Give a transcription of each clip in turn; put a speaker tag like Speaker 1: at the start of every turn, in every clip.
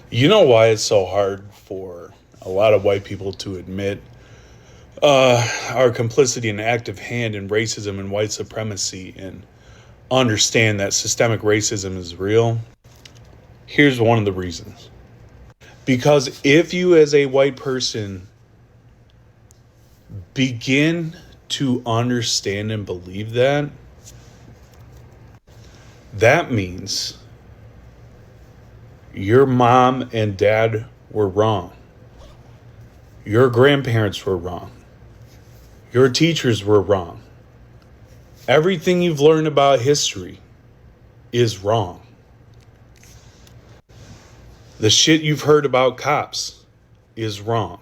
Speaker 1: You know why it's so hard for a lot of white people to admit our complicity and active hand in racism and white supremacy and understand that systemic racism is real? Here's one of the reasons. Because if you, as a white person, begin to understand and believe that, that means your mom and dad were wrong. Your grandparents were wrong. Your teachers were wrong. Everything you've learned about history is wrong. The shit you've heard about cops is wrong.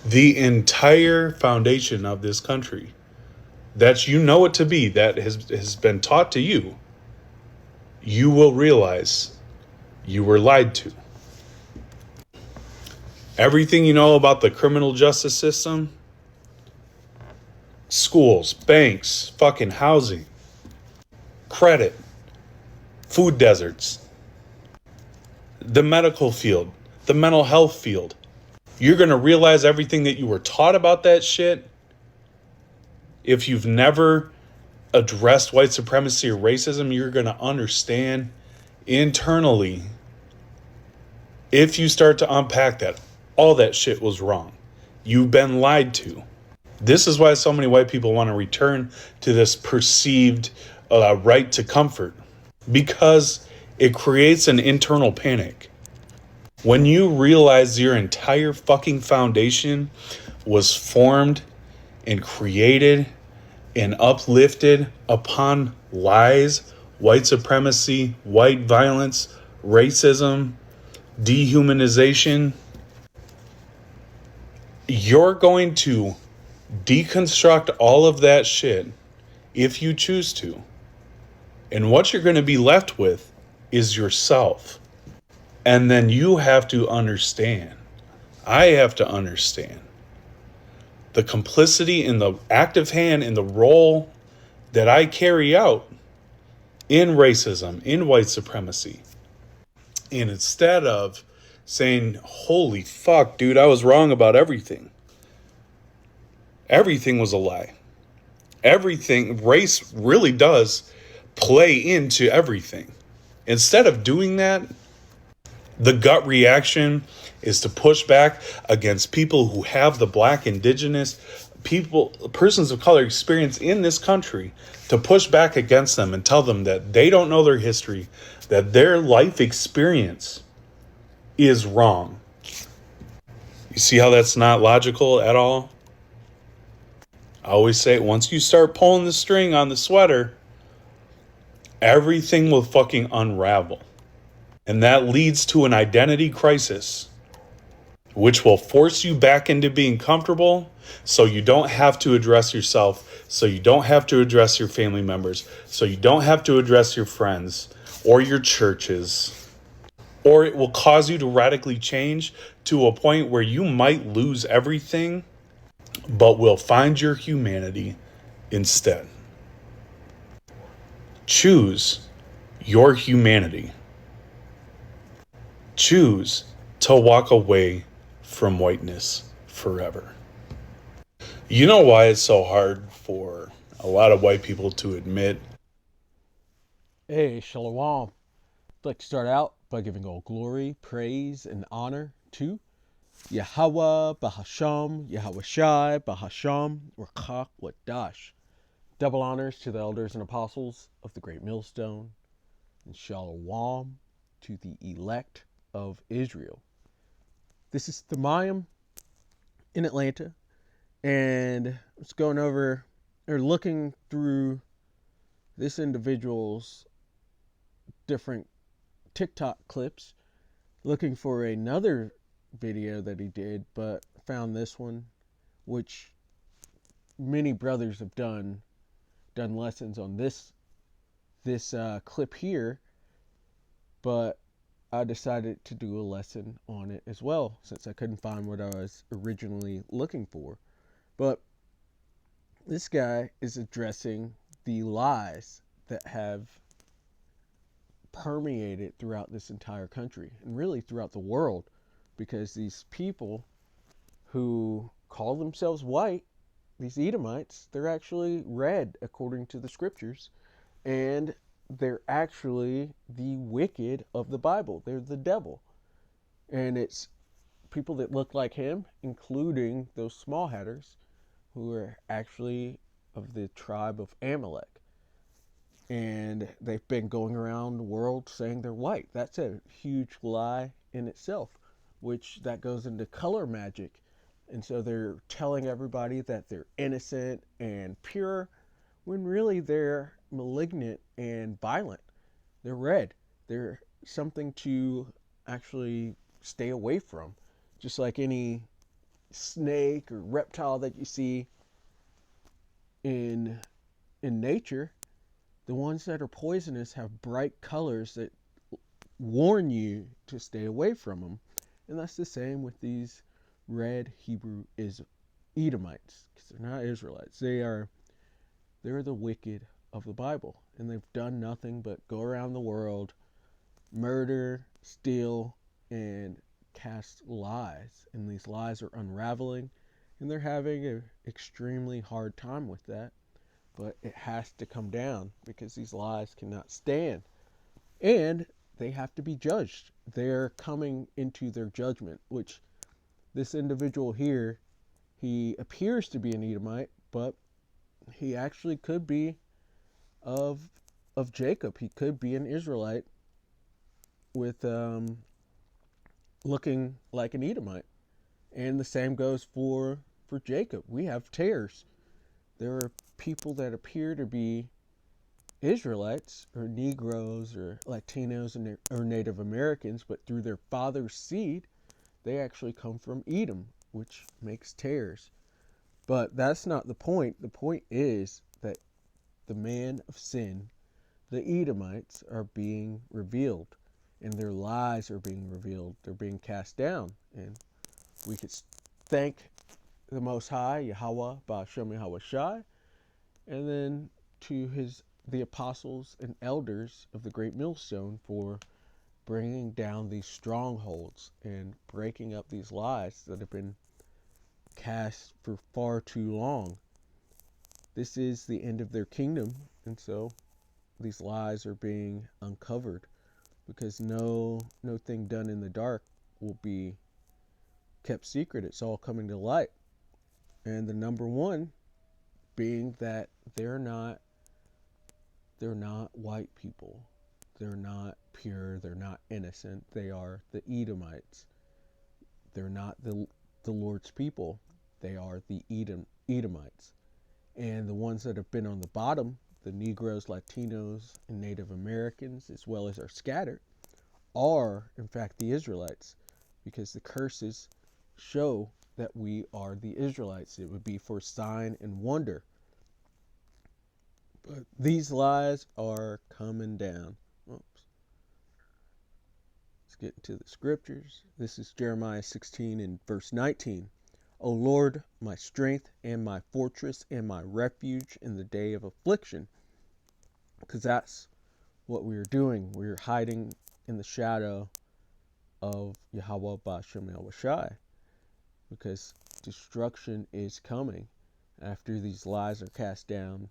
Speaker 1: The entire foundation of this country that you know it to be, that has been taught to you, you will realize you were lied to. Everything you know about the criminal justice system, schools, banks, fucking housing, credit, food deserts, the medical field, the mental health field. You're going to realize everything that you were taught about that shit if you've never addressed white supremacy or racism. You're going to understand internally, if you start to unpack that, all that shit was wrong. You've been lied to. This is why so many white people want to return to this perceived right to comfort, because it creates an internal panic. When you realize your entire fucking foundation was formed and created and uplifted upon lies, white supremacy, white violence, racism, dehumanization, you're going to deconstruct all of that shit if you choose to. And what you're going to be left with is yourself. And then you have to understand, I have to understand, the complicity in the active hand in the role that I carry out in racism, in white supremacy. And instead of saying, holy fuck, dude, I was wrong about everything. Everything was a lie. Everything, race really does play into everything. Instead of doing that, the gut reaction is to push back against people who have the black, indigenous, people, persons of color experience in this country, to push back against them and tell them that they don't know their history, that their life experience is wrong. You see how that's not logical at all? I always say, once you start pulling the string on the sweater, everything will fucking unravel. And that leads to an identity crisis, which will force you back into being comfortable so you don't have to address yourself, so you don't have to address your family members, so you don't have to address your friends or your churches. Or it will cause you to radically change to a point where you might lose everything, but will find your humanity instead. Choose your humanity. Choose to walk away from whiteness forever. You know why it's so hard for a lot of white people to admit?
Speaker 2: Hey, Shalom. I'd like to start out by giving all glory, praise, and honor to Yahweh, Bahasham, Yahweh Shai, Bahasham, Rakak, Wadash. Double honors to the elders and apostles of the Great Millstone, and Shalom to the elect of Israel. This is the Mayim in Atlanta, and I was going over or looking through this individual's different TikTok clips, looking for another video that he did, but found this one, which many brothers have done lessons on this clip here, but I decided to do a lesson on it as well since I couldn't find what I was originally looking for. But this guy is addressing the lies that have permeated throughout this entire country and really throughout the world, because these people who call themselves white, these Edomites, they're actually red according to the scriptures, and they're actually the wicked of the Bible. They're the devil. And it's people that look like him, including those small hatters who are actually of the tribe of Amalek. And they've been going around the world saying they're white. That's a huge lie in itself, which that goes into color magic. And so they're telling everybody that they're innocent and pure when really they're malignant and violent. They're red. They're something to actually stay away from. Just like any snake or reptile that you see in nature, the ones that are poisonous have bright colors that warn you to stay away from them. And that's the same with these red Hebrew Edomites, because they're not Israelites. They're the wicked of the Bible, and they've done nothing but go around the world, murder, steal, and cast lies. And these lies are unraveling, and they're having an extremely hard time with that. But it has to come down because these lies cannot stand. And they have to be judged. They're coming into their judgment, which this individual here, he appears to be an Edomite, but he actually could be of Jacob. He could be an Israelite with looking like an Edomite. And the same goes for Jacob. We have tares. There are people that appear to be Israelites or Negroes or Latinos or Native Americans, but through their father's seed, they actually come from Edom, which makes tares. But that's not the point. The point is that the man of sin, the Edomites, are being revealed, and their lies are being revealed. They're being cast down. And we could thank the Most High, Yahweh, Ba'ashem Yahweh Shai, and then to the apostles and elders of the Great Millstone for bringing down these strongholds and breaking up these lies that have been cast for far too long. This is the end of their kingdom, and so these lies are being uncovered, because no thing done in the dark will be kept secret. It's all coming to light. And the number one being that they're not white people. They're not pure. They're not innocent. They are the Edomites. They're not the Lord's people. They are the Edomites. And the ones that have been on the bottom, the Negroes, Latinos, and Native Americans, as well as are scattered, are in fact the Israelites, because the curses show that we are the Israelites. It would be for sign and wonder. But these lies are coming down. Oops. Let's get into the scriptures. This is Jeremiah 16 and verse 19. O Lord, my strength and my fortress and my refuge in the day of affliction. Because that's what we are doing. We are hiding in the shadow of Yahweh Ba'ashem Yahweh Shai. Because destruction is coming. After these lies are cast down,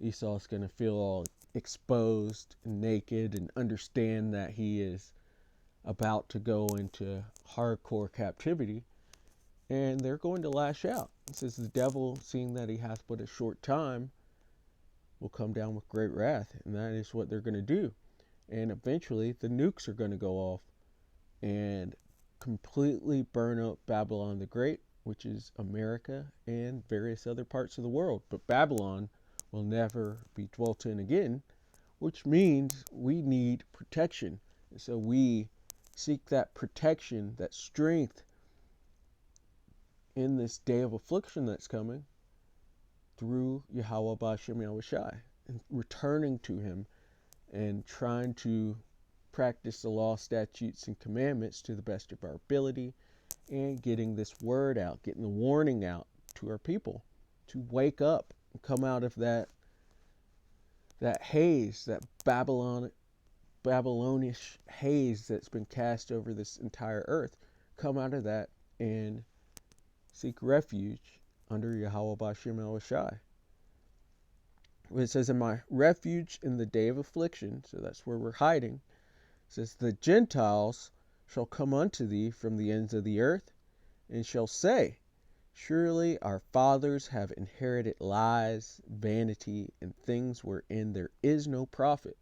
Speaker 2: Esau's going to feel all exposed and naked and understand that he is about to go into hardcore captivity, and they're going to lash out. It says the devil, seeing that he hath but a short time, will come down with great wrath, and that is what they're going to do. And eventually the nukes are going to go off and completely burn up Babylon the Great, which is America and various other parts of the world. But Babylon will never be dwelt in again, which means we need protection. And so we seek that protection, that strength in this day of affliction that's coming through Yahweh Ba'ashem Yahweh Shai, and returning to him and trying to practice the law, statutes, and commandments to the best of our ability, and getting this word out, getting the warning out to our people to wake up and come out of that haze, that Babylonic Babylonish haze that's been cast over this entire earth, come out of that and seek refuge under Yahweh Bashem El Shai. It says, in my refuge in the day of affliction, so that's where we're hiding. It says, the Gentiles shall come unto thee from the ends of the earth, and shall say, surely our fathers have inherited lies, vanity, and things wherein there is no profit.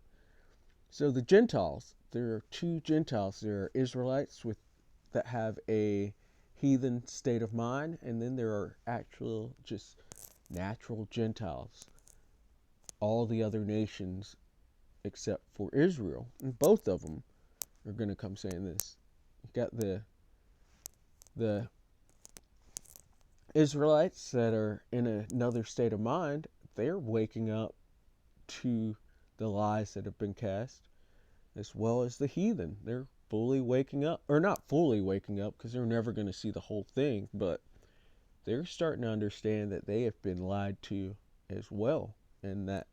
Speaker 2: So the Gentiles, there are two Gentiles. There are Israelites that have a heathen state of mind, and then there are actual just natural Gentiles. All the other nations except for Israel, and both of them are going to come saying this. You got the Israelites that are in another state of mind. They're waking up to the lies that have been cast, as well as the heathen. They're fully waking up, or not fully waking up, because they're never going to see the whole thing, but they're starting to understand that they have been lied to as well. And that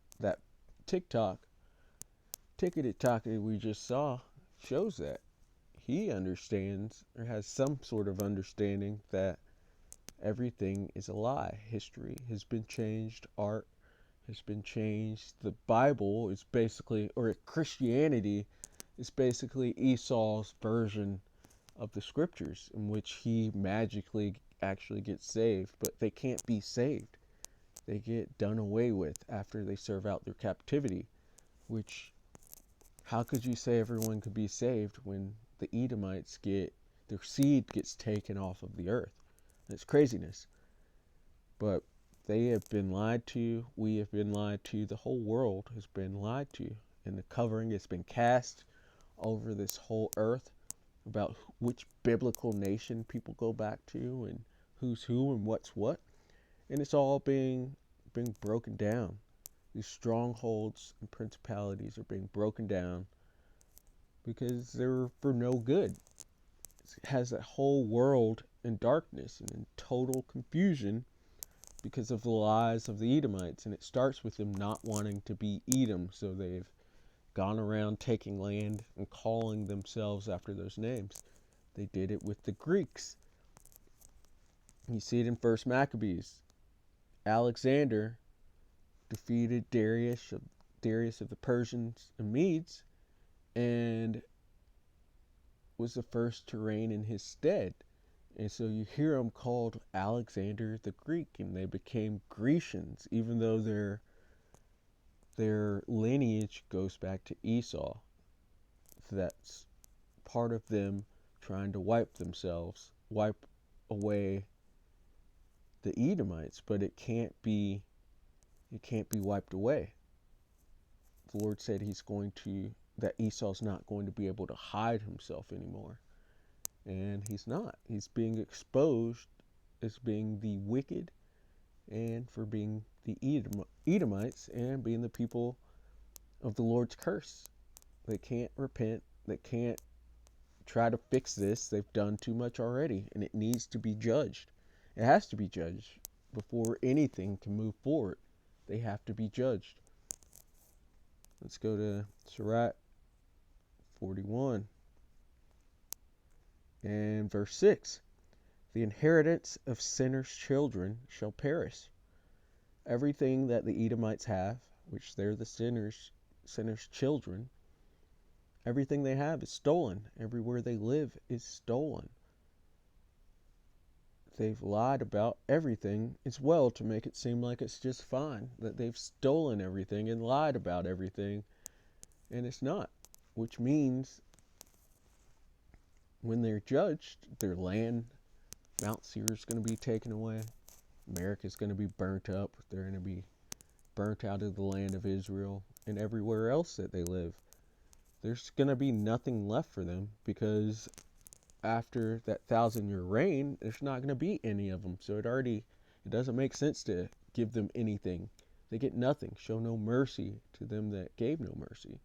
Speaker 2: ticketed talk that we just saw shows that he understands, or has some sort of understanding, that everything is a lie. History has been changed, art has been changed. The Bible is basically, or Christianity is basically Esau's version of the scriptures, in which he magically actually gets saved, but they can't be saved. They get done away with after they serve out their captivity, which, how could you say everyone could be saved when the Edomites their seed gets taken off of the earth? That's craziness. But they have been lied to. We have been lied to. The whole world has been lied to. And the covering has been cast over this whole earth about which biblical nation people go back to, and who's who and what's what. And it's all being broken down. These strongholds and principalities are being broken down because they're for no good. It has a whole world in darkness and in total confusion because of the lies of the Edomites. And it starts with them not wanting to be Edom, so they've gone around taking land and calling themselves after those names. They did it with the Greeks. You see it in 1 Maccabees. Alexander defeated Darius of the Persians and Medes, and was the first to reign in his stead. And so you hear them called Alexander the Greek, and they became Grecians, even though their lineage goes back to Esau. So that's part of them trying to wipe away the Edomites, but it can't be wiped away. The Lord said that Esau's not going to be able to hide himself anymore. And he's not. He's being exposed as being the wicked, and for being the Edomites, and being the people of the Lord's curse. They can't repent. They can't try to fix this. They've done too much already, and it needs to be judged. It has to be judged before anything can move forward. They have to be judged. Let's go to Sirach 41 and verse 6. The inheritance of sinners' children shall perish. Everything that the Edomites have, which they're the sinners' children, everything they have is stolen. Everywhere they live is stolen. They've lied about everything as well to make it seem like it's just fine, that they've stolen everything and lied about everything, and it's not. Which means when they're judged, their land, Mount Seir is going to be taken away. America is going to be burnt up. They're going to be burnt out of the land of Israel and everywhere else that they live. There's going to be nothing left for them, because after that 1,000-year reign, there's not going to be any of them. So it doesn't make sense to give them anything. They get nothing. Show no mercy to them that gave no mercy.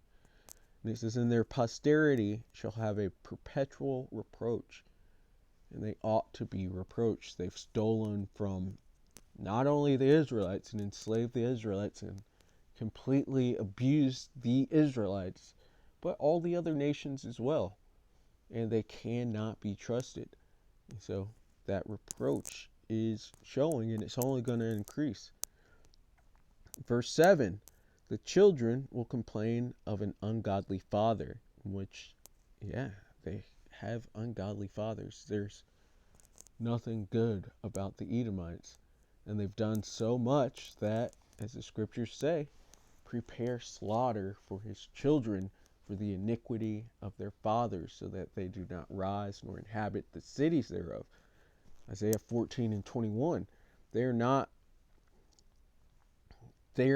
Speaker 2: And it says, and their posterity shall have a perpetual reproach. And they ought to be reproached. They've stolen from not only the Israelites and enslaved the Israelites and completely abused the Israelites, but all the other nations as well. And they cannot be trusted. And so that reproach is showing, and it's only going to increase. Verse 7, the children will complain of an ungodly father, which, yeah, they have ungodly fathers. There's nothing good about the Edomites. And they've done so much that, as the scriptures say, prepare slaughter for his children for the iniquity of their fathers, so that they do not rise nor inhabit the cities thereof. Isaiah 14:21. They're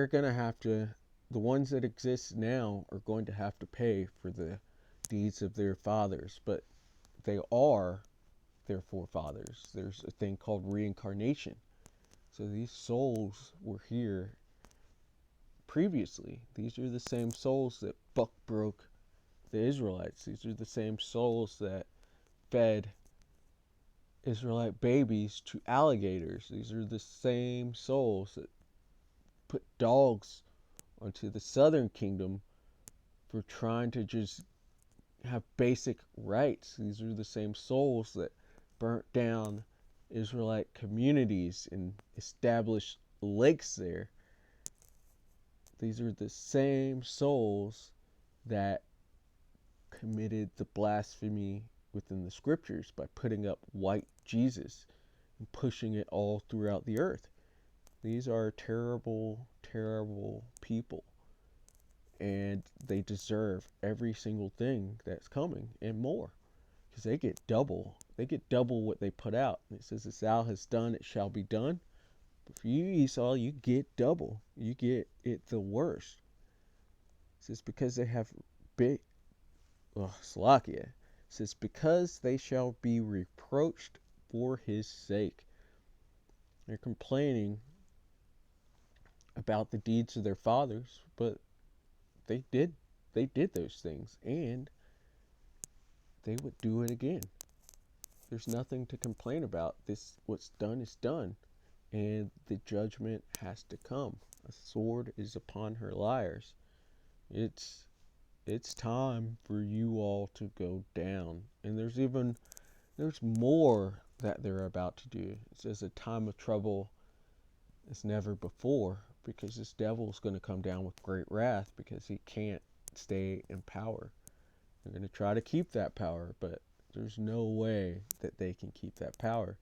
Speaker 2: going to have to, the ones that exist now are going to have to pay for the deeds of their fathers, but they are their forefathers. There's a thing called reincarnation. So these souls were here previously. These are the same souls that buck broke the Israelites. These are the same souls that fed Israelite babies to alligators. These are the same souls that put dogs onto the southern kingdom for trying to just have basic rights. These are the same souls that burnt down Israelite communities and established lakes there. These are the same souls that committed the blasphemy within the scriptures by putting up white Jesus and pushing it all throughout the earth. These are terrible, terrible people, and they deserve every single thing that's coming and more, because they get double. They get double what they put out. And it says, as thou hast done, it shall be done. But for you, Esau, you get double. You get it the worst. It says, because they have big, Salakia. It says, because they shall be reproached for his sake. They're complaining about the deeds of their fathers, but they did those things, and they would do it again. There's nothing to complain about. This, what's done is done, and the judgment has to come. A sword is upon her liars. It's time for you all to go down. And there's more that they're about to do. It says a time of trouble as never before, because this devil is going to come down with great wrath, because he can't stay in power. They're going to try to keep that power, but there's no way that they can keep that power.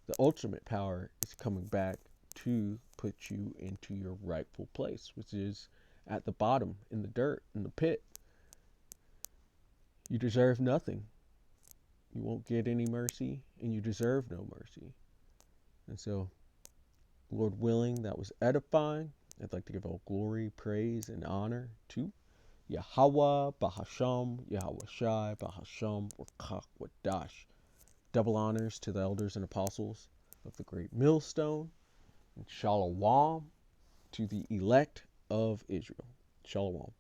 Speaker 2: The ultimate power is coming back to put you into your rightful place, which is at the bottom, in the dirt, in the pit. You deserve nothing. You won't get any mercy, and you deserve no mercy. And so, Lord willing, that was edifying. I'd like to give all glory, praise, and honor to Yahweh, Bahasham, Yahweh Shai, Bahasham, Rakach, Wadash. Double honors to the elders and apostles of the great millstone, and Shalom to the elect of Israel. Shalom.